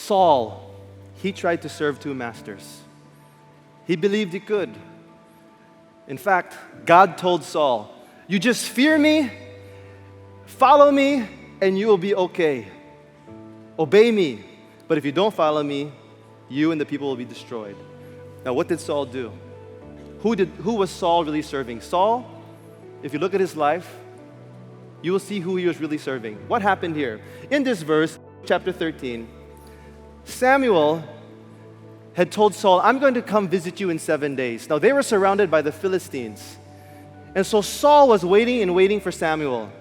Saul, he tried to serve two masters. He believed he could. In fact, God told Saul, you just fear me, follow me, and you will be okay. Obey me. But if you don't follow me, you and the people will be destroyed. Now, what did Saul do? Who was Saul really serving? Saul, if you look at his life, you will see who he was really serving. What happened here? In this verse, chapter 13, Samuel had told Saul, I'm going to come visit you in 7 days. Now, they were surrounded by the Philistines. And so Saul was waiting and waiting for Samuel.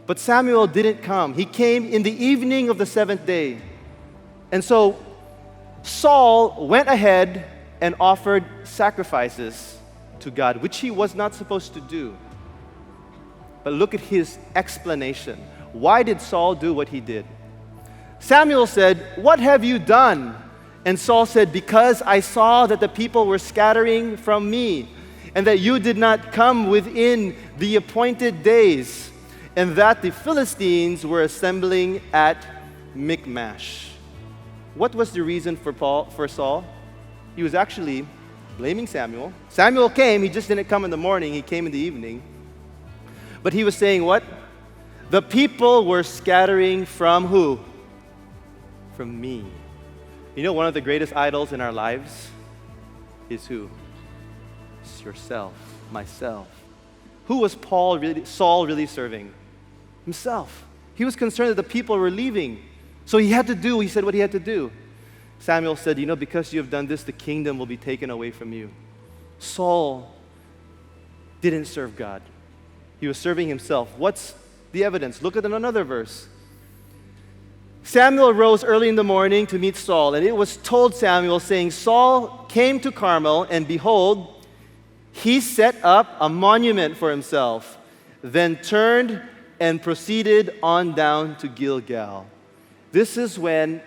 But Samuel didn't come. He came in the evening of the 7th day. And so Saul went ahead and offered sacrifices to God, which he was not supposed to do. But look at his explanation. Why did Saul do what he did? Samuel said, what have you done? And Saul said, because I saw that the people were scattering from me, and that you did not come within the appointed days, and that the Philistines were assembling at Michmash. What was the reason for Saul? He was actually blaming Samuel. Samuel came, he just didn't come in the morning, he came in the evening. But he was saying what? The people were scattering from who? From me. You know, one of the greatest idols in our lives is who? It's yourself, myself. Who was Saul really serving? Himself. He was concerned that the people were leaving. So he said what he had to do. Samuel said, you know, because you have done this, the kingdom will be taken away from you. Saul didn't serve God. He was serving himself. What's the evidence? Look at another verse. Samuel rose early in the morning to meet Saul, and it was told Samuel, saying, Saul came to Carmel, and behold, he set up a monument for himself, then turned and proceeded on down to Gilgal. This is when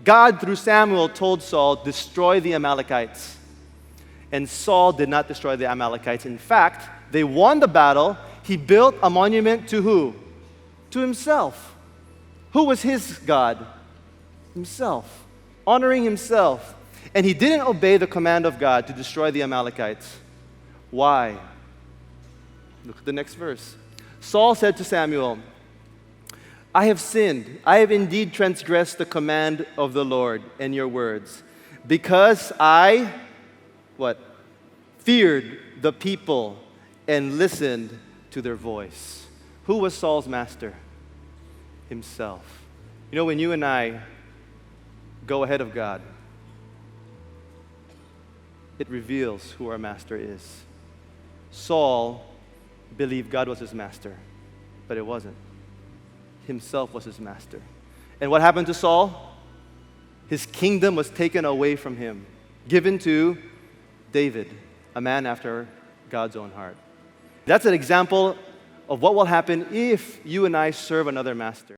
God through Samuel told Saul, destroy the Amalekites. And Saul did not destroy the Amalekites. In fact, they won the battle. He built a monument to who? To himself. Who was his God? Himself. Honoring himself. And he didn't obey the command of God to destroy the Amalekites. Why? Look at the next verse. Saul said to Samuel, I have sinned. I have indeed transgressed the command of the Lord and your words, because I, feared the people and listened to their voice. Who was Saul's master? Himself. You know, when you and I go ahead of God, it reveals who our master is. Saul believed God was his master, but it wasn't. Himself was his master. And what happened to Saul? His kingdom was taken away from him, given to David, a man after God's own heart. That's an example of what will happen if you and I serve another master.